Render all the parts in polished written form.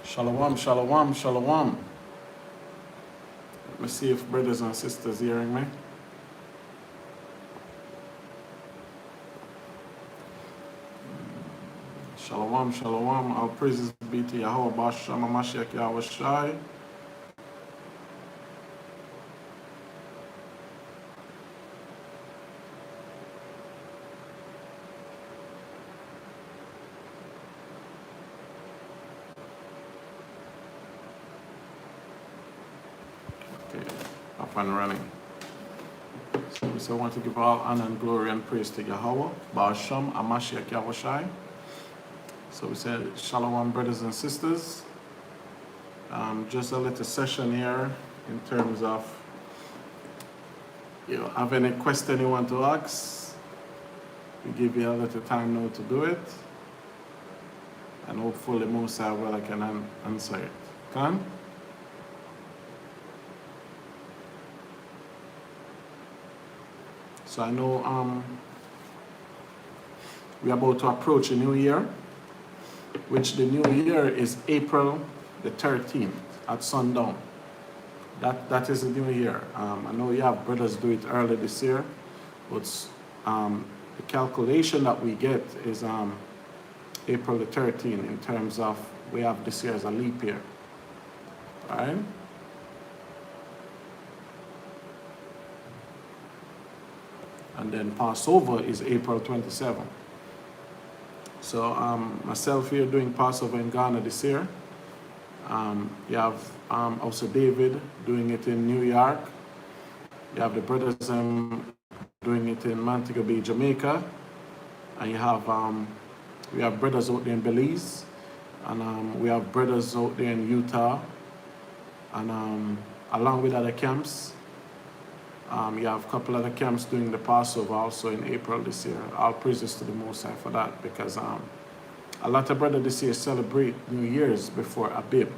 Shalom, shalom, shalom. Let me see if brothers and sisters hearing me. Shalom, shalom. All praises be to YAHAWAH, Shama Mashiach, Yahweh Shai. Okay, up and running. So I want to give all honor and glory and praise to YAHAWAH, Ba'asham, Amashiach, Yahweh Shai. So we said, shalom, brothers and sisters. Just a little session here in terms of, have any question you want to ask? We give you a little time now to do it. And hopefully most I can answer it. Can? So I know we're about to approach a new year, which the new year is April the 13th at sundown. That is the new year. I know you have brothers do it early this year, but the calculation that we get is April the 13th in terms of we have this year as a leap year, right? And then Passover is April 27th. So myself here doing Passover in Ghana this year. You have also David doing it in New York. You have the brothers doing it in Montego Bay, Jamaica. And you have we have brothers out there in Belize. And we have brothers out there in Utah. And along with other camps. You have a couple other camps doing the Passover also in April this year. All praises to the Most High for that, because a lot of brothers this year celebrate New Year's before Abib,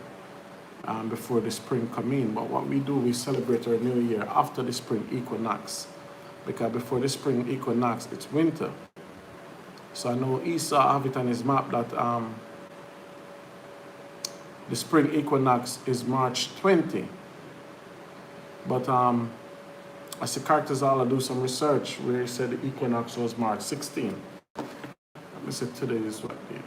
before the spring come in. But what we do, we celebrate our New Year after the spring equinox, because before the spring equinox, it's winter. So I know Esau have it on his map that the spring equinox is March 20. But as the characters all do some research where he said the equinox was March 16. Let me say today is what date.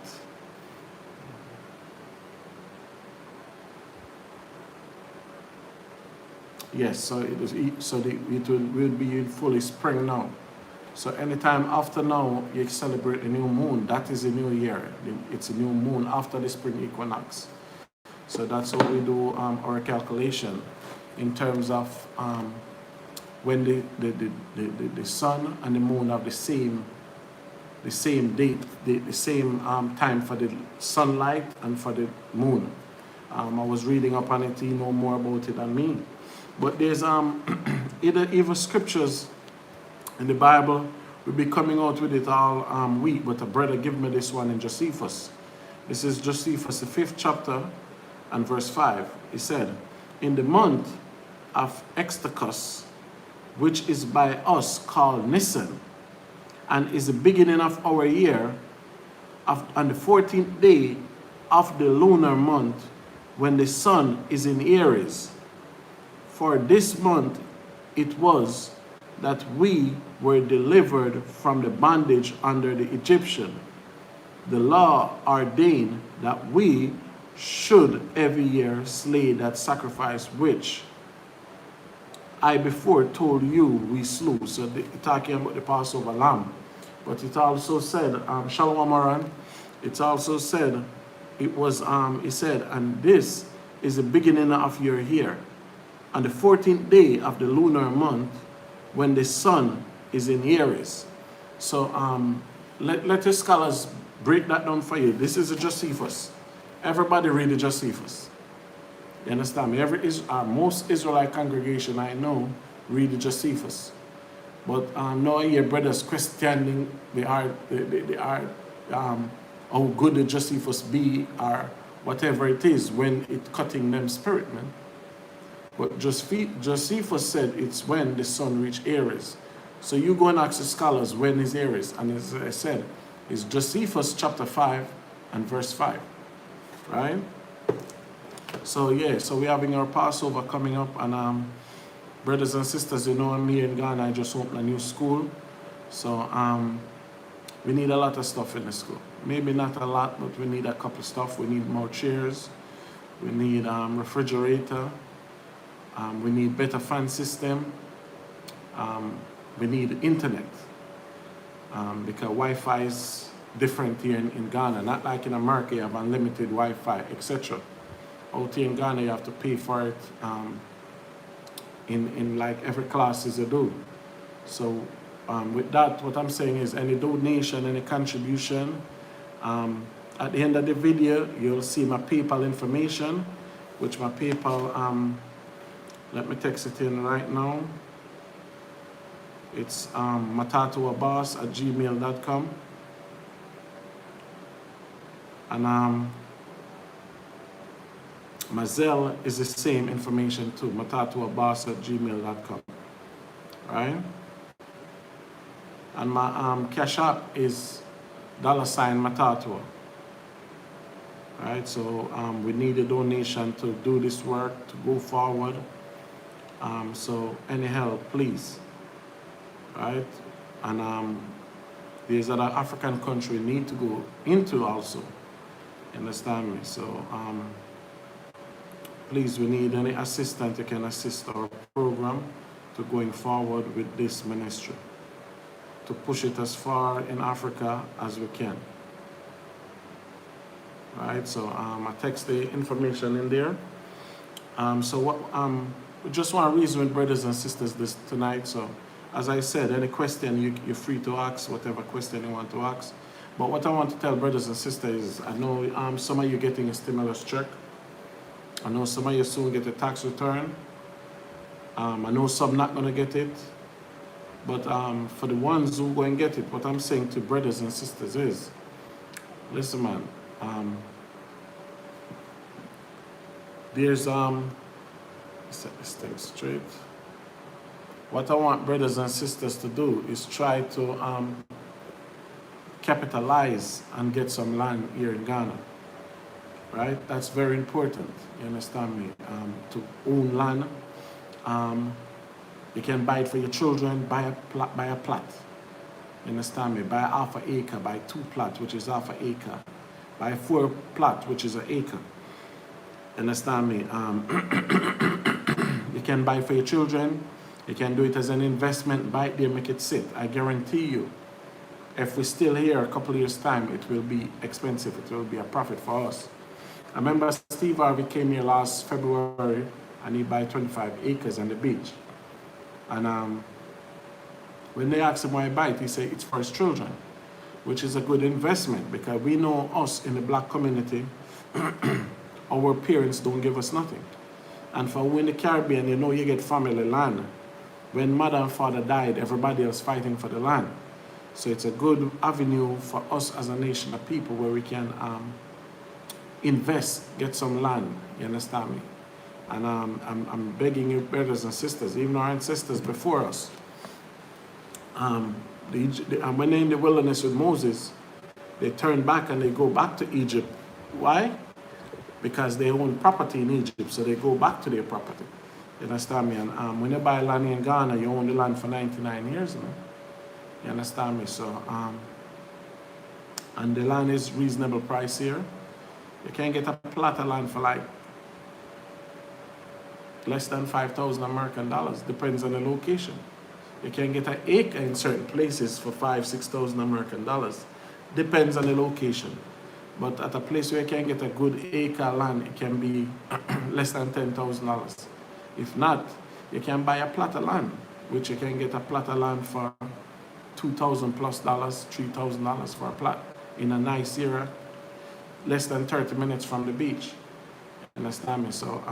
Yes, so it is. So it will be in fully spring now. So anytime after now you celebrate the new moon, that is a new year. It's a new moon after the spring equinox. So that's how we do our calculation in terms of when the sun and the moon have the same date, the same time for the sunlight and for the moon. I was reading up on it, you know more about it than me. But there's even scriptures in the Bible. We'll be coming out with it all week, but a brother gave me this one in Josephus. This is Josephus, the 5th chapter and verse 5. He said, in the month of Extacus, which is by us called Nisan, and is the beginning of our year, on the 14th day of the lunar month, when the sun is in Aries. For this month it was that we were delivered from the bondage under the Egyptian. The law ordained that we should every year slay that sacrifice which I before told you we slew. So talking about the Passover lamb. But it also said, Shalom Aran, it also said, it said, and this is the beginning of your year, on the 14th day of the lunar month, when the sun is in Aries. So let the scholars break that down for you. This is a Josephus. Everybody read the Josephus. You understand me? Most Israelite congregation I know read the Josephus. But now I hear brothers questioning how good the Josephus be or whatever it is when it cutting them spirit, man. But Josephus said it's when the sun reach Aries. So you go and ask the scholars when is Aries. And as I said, it's Josephus chapter 5 and verse 5. Right? So yeah, so we're having our Passover coming up, and brothers and sisters, you know, I'm here in Ghana. I just opened a new school, so we need a lot of stuff in the school. Maybe not a lot, but we need a couple of stuff. We need more chairs. We need refrigerator. We need better fan system. We need internet because Wi-Fi is different here in Ghana. Not like in America, you have unlimited Wi-Fi, etc. Out here in Ghana, you have to pay for it in like every classes you do. So with that, what I'm saying is any donation, any contribution, at the end of the video, you'll see my PayPal information, which my PayPal, let me text it in right now. It's matatuaboss@gmail.com. And my Zelle is the same information too, matatuaboss@gmail.com. Right? And my Cash App is $Matatua. Right? So we need a donation to do this work, to go forward. So any help, please. Right? And there's other African country need to go into also. Understand me? So please, we need any assistance that can assist our program to going forward with this ministry, to push it as far in Africa as we can. Right? So I text the information in there. So what we just want to reason with brothers and sisters this tonight. So as I said, any question you're free to ask, whatever question you want to ask. But what I want to tell brothers and sisters is, I know some of you getting a stimulus check. I know some of you soon get a tax return. I know some not going to get it. But for the ones who go and get it, what I'm saying to brothers and sisters is, listen, man, there's, set this thing straight. What I want brothers and sisters to do is try to capitalize and get some land here in Ghana. Right? That's very important. You understand me? To own land. You can buy it for your children, buy a plot. You understand me? Buy a half an acre, buy 2 plots, which is half an acre. Buy 4 plots, which is an acre. Understand me? You can buy for your children. You can do it as an investment, buy it there, make it sit. I guarantee you, if we're still here a couple of years' time, it will be expensive. It will be a profit for us. I remember Steve Harvey came here last February and he bought 25 acres on the beach. And when they asked him why he buy it, he said it's for his children, which is a good investment because we know us in the black community, our parents don't give us nothing. And for in the Caribbean, you know, you get family land. When mother and father died, everybody else fighting for the land. So it's a good avenue for us as a nation of people where we can invest, get some land. You understand me? And I'm begging you, brothers and sisters, even our ancestors before us. When they're in the wilderness with Moses, they turn back and they go back to Egypt. Why? Because they own property in Egypt, so they go back to their property. You understand me? And when you buy land in Ghana, you own the land for 99 years, man. You understand me? So, and the land is reasonable price here. You can get a plot of land for like less than 5,000 American dollars, depends on the location. You can get an acre in certain places for 5,000, 6,000 American dollars, depends on the location. But at a place where you can get a good acre land, it can be less than $10,000. If not, you can buy a plot of land, which you can get a plot of land for $2,000 plus, $3,000 for a plot in a nice area, less than 30 minutes from the beach. Understand me? So,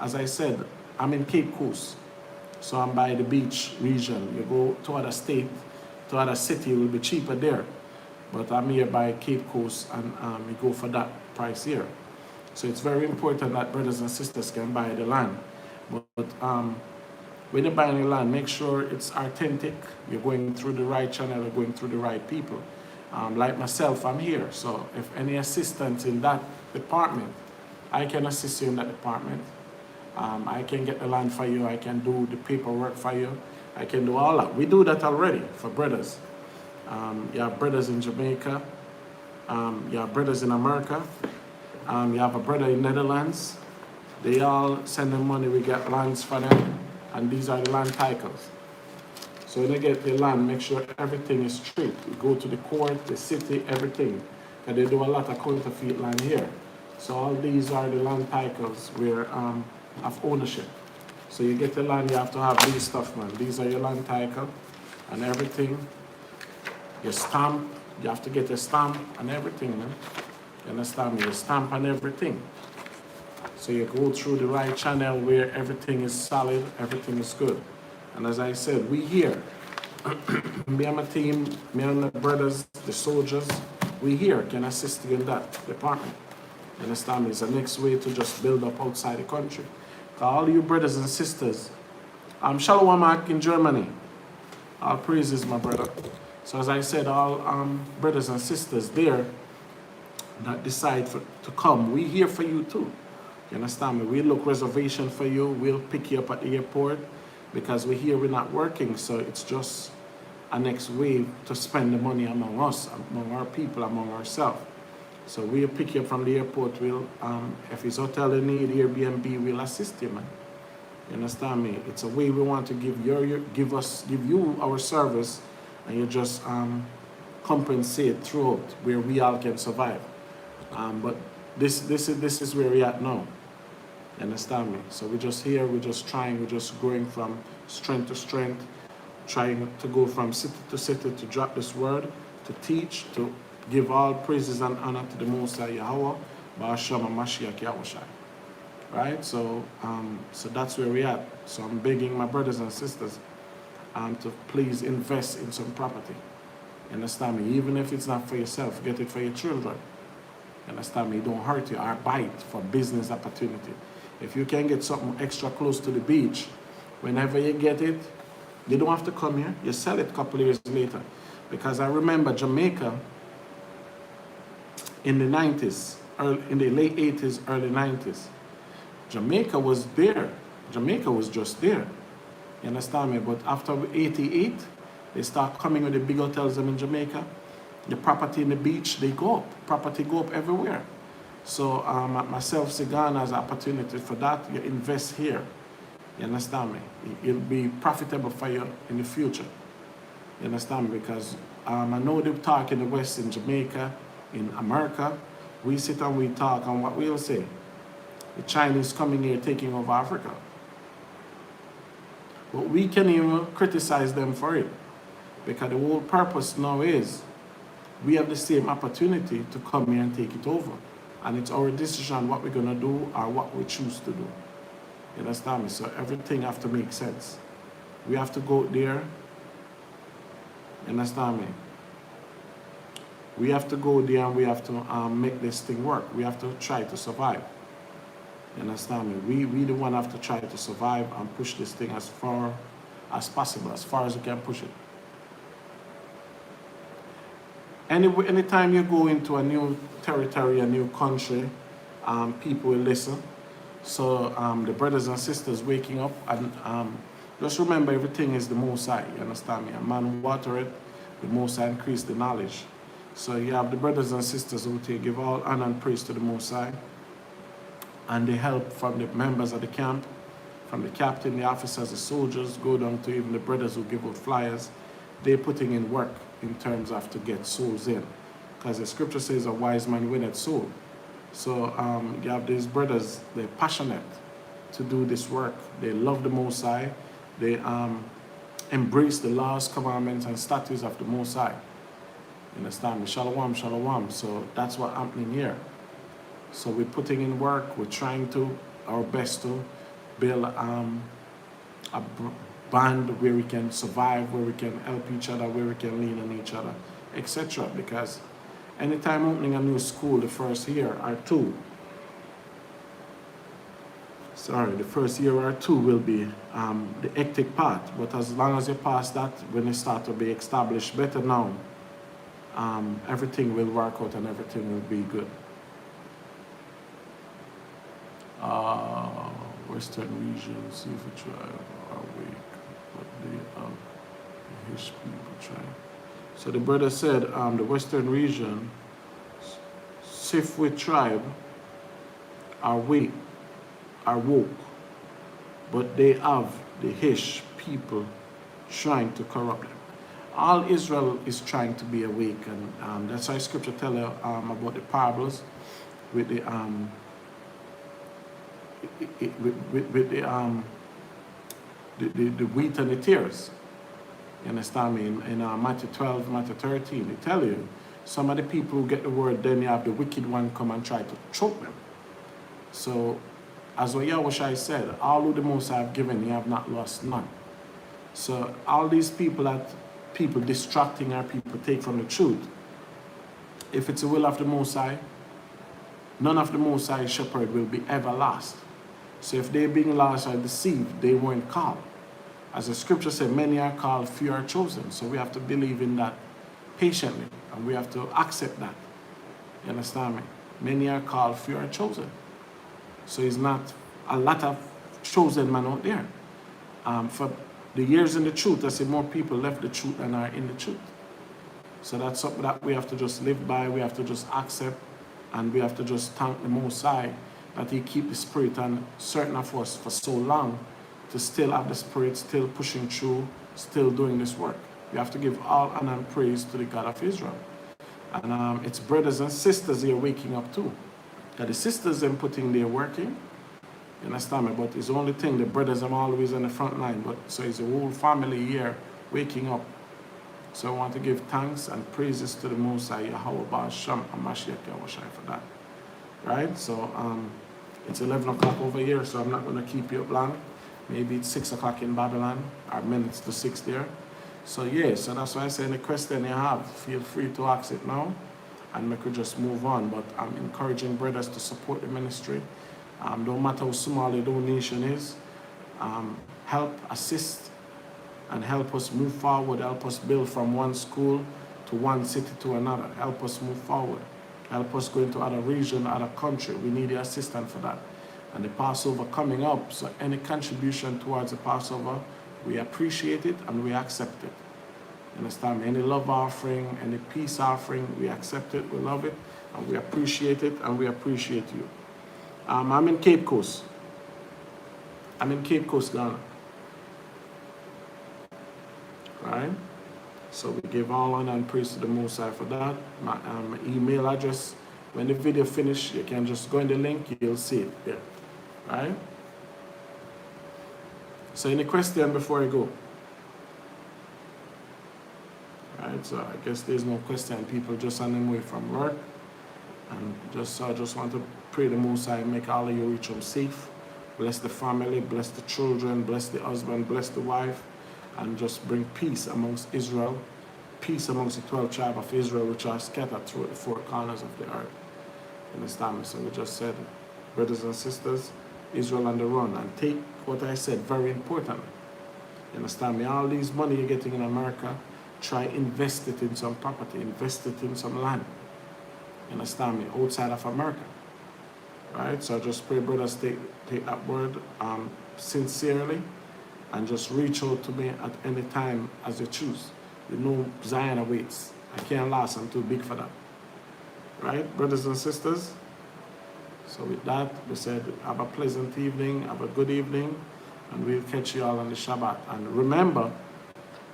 as I said, I'm in Cape Coast, so I'm by the beach region. You go to other state, to other city, it will be cheaper there. But I'm here by Cape Coast, and we go for that price here. So it's very important that brothers and sisters can buy the land. But when you're buying the land, make sure it's authentic. You're going through the right channel, you're going through the right people. Like myself, I'm here. So if any assistance in that department, I can assist you in that department. I can get the land for you. I can do the paperwork for you. I can do all that. We do that already for brothers. You have brothers in Jamaica. You have brothers in America. You have a brother in Netherlands. They all send them money. We get lands for them. And these are the land titles. So when they get the land, make sure everything is straight. You go to the court, the city, everything. Because they do a lot of counterfeit land here. So all these are the land titles where of ownership. So you get the land, you have to have these stuff, man. These are your land title and everything. Your stamp, you have to get a stamp and everything, man. You understand me? Your stamp and everything. So you go through the right channel where everything is solid, everything is good. And as I said, we here, me and my team, me and the brothers, the soldiers, we here can assist you in that department. You understand me? It's the next way to just build up outside the country. All you brothers and sisters, YAHAWAH in Germany, all praises, my brother. So as I said, all brothers and sisters there that decide to come, we here for you too. You understand me? We'll look reservation for you. We'll pick you up at the airport because we're here, we're not working. So it's just a next way to spend the money among us, among our people, among ourselves. So we'll pick you up from the airport. We'll, if it's hotel you need, Airbnb, we'll assist you, man. You understand me? It's a way we want to give you our service, and you just compensate throughout where we all can survive. But this is where we're at now. You understand me? So we're just here, we're just trying, we're just growing from strength to strength, trying to go from city to city to drop this word, to teach, to give all praises and honor to the Most High YAHAWAH, Ba'asham Mashiach Yahushai. Right? So so that's where we're at. So I'm begging my brothers and sisters to please invest in some property. You understand me? Even if it's not for yourself, get it for your children. You understand me? It don't hurt you or bite for business opportunity. If you can get something extra close to the beach, whenever you get it, you don't have to come here. You sell it a couple of years later. Because I remember Jamaica in the 90s, in the late 80s, early 90s. Jamaica was there. Jamaica was just there. You understand me? But after 88, they start coming with the big hotels in Jamaica. The property in the beach, they go up. Property go up everywhere. So myself, Ghana has an opportunity for that. You invest here. You understand me? It'll be profitable for you in the future. You understand me? Because I know they talk in the West, in Jamaica, in America. We sit and we talk, and what we'll say, the Chinese coming here taking over Africa. But we can even criticize them for it. Because the whole purpose now is we have the same opportunity to come here and take it over. And it's our decision what we're going to do or what we choose to do. You understand me? So everything has to make sense. We have to go there. You understand me? We have to go there and we have to make this thing work. We have to try to survive. You understand me? We the one have to try to survive and push this thing as far as possible, as far as we can push it. Anytime you go into a new territory, a new country, people will listen. So the brothers and sisters waking up, and just remember everything is the Most High, you understand me? A man water it, the Most High increase the knowledge. So you have the brothers and sisters who give all honor and praise to the Most High. And the help from the members of the camp, from the captain, the officers, the soldiers, go down to even the brothers who give out flyers. They're putting in work in terms of to get souls in. Because the scripture says a wise man winneth soul. So you have these brothers, they're passionate to do this work. They love the Most High. They embrace the laws, commandments, and statutes of the Most High. You understand me? Shalom, shalom. So that's what's happening here. So we're putting in work. We're trying to, our best to build a band where we can survive, where we can help each other, where we can lean on each other, etc. Because anytime opening a new school, the first year or two, the first year or two will be the hectic part. But as long as you pass that, when it start to be established better now, everything will work out and everything will be good. Western region, see if we try are weak, but the Hish people try. So the brother said, the Western region, Sifwi tribe are weak, are woke, but they have the Hish people trying to corrupt them. All Israel is trying to be awake, and that's why Scripture tells about the parables with the the wheat and the tares. You understand me? In Matthew 12, Matthew 13, they tell you some of the people who get the word, then you have the wicked one come and try to choke them. So, as what YAHAWAH said, all who the Most I have given, you have not lost none. So, all these people that people distracting our people take from the truth, if it's the will of the Most High, none of the Most High shepherd will be ever lost. So if they're being lost or deceived, they weren't called. As the scripture said, many are called, few are chosen. So we have to believe in that patiently, and we have to accept that. You understand me? Many are called, few are chosen. So it's not a lot of chosen men out there. For the years in the truth, I say more people left the truth than are in the truth. So that's something that we have to just live by, we have to just accept, and we have to just thank the Most High that He keep the Spirit on certain of us for so long to still have the Spirit, still pushing through, still doing this work. We have to give all honor and praise to the God of Israel. And it's brothers and sisters here waking up too. That the sisters them putting there working, you understand me? But it's the only thing, the brothers are always on the front line. But so it's a whole family here waking up. So I want to give thanks and praises to the Most High, YAHAWAH, Sham, and Mashiach Yahushai for that. Right? So it's 11 o'clock over here, so I'm not going to keep you up long. Maybe it's 6 o'clock in Babylon, or minutes to 6 there. So yeah, so that's why I say any question you have, feel free to ask it now, and we could just move on. But I'm encouraging brothers to support the ministry. No matter how small the donation is, help, assist, and help us move forward, help us build from one school to one city to another, help us move forward, help us go into other region, other country. We need the assistance for that. And the Passover coming up, so any contribution towards the Passover, we appreciate it and we accept it. Understand me? Any love offering, any peace offering, we accept it, we love it, and we appreciate it, and we appreciate you. I'm in Cape Coast. I'm in Cape Coast, Ghana. Right? So we give all honor and praise to the Most High for that. My email address, when the video finish, you can just go in the link, you'll see it there. Right? So any question before I go? Right, so I guess there's no question. People just on their way from work. And just I just want to pray the Most High, make all of you reach home safe. Bless the family, bless the children, bless the husband, bless the wife, and just bring peace amongst Israel, peace amongst the 12 tribes of Israel, which are scattered through the four corners of the earth. Understand me? So we just said, brothers and sisters, Israel on the run, and take what I said very importantly. You understand me? All these money you're getting in America, try invest it in some property, invest it in some land. You understand me? Outside of America. Right? So I just pray brothers take that word sincerely, and just reach out to me at any time as you choose. You know Zion awaits. I can't last, I'm too big for that. Right, brothers and sisters? So with that, we said, have a pleasant evening, have a good evening, and we'll catch you all on the Shabbat. And remember,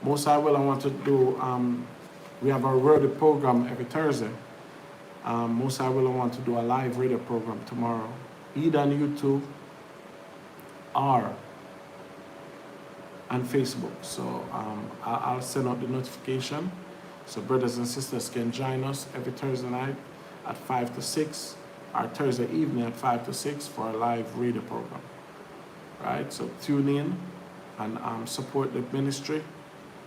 Most High will, I want to do, we have our radio program every Thursday. Most High will, I want to do a live radio program tomorrow, either on YouTube or on Facebook. So I'll send out the notification so brothers and sisters can join us every Thursday night at 5 to 6, or Thursday evening at 5 to 6 for a live radio program. Right? So tune in and support the ministry,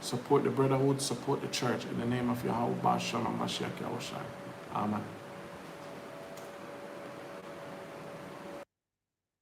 support the brotherhood, support the church in the name of YAHAWAH, Shem, and Mashiach Yahushai. Amen.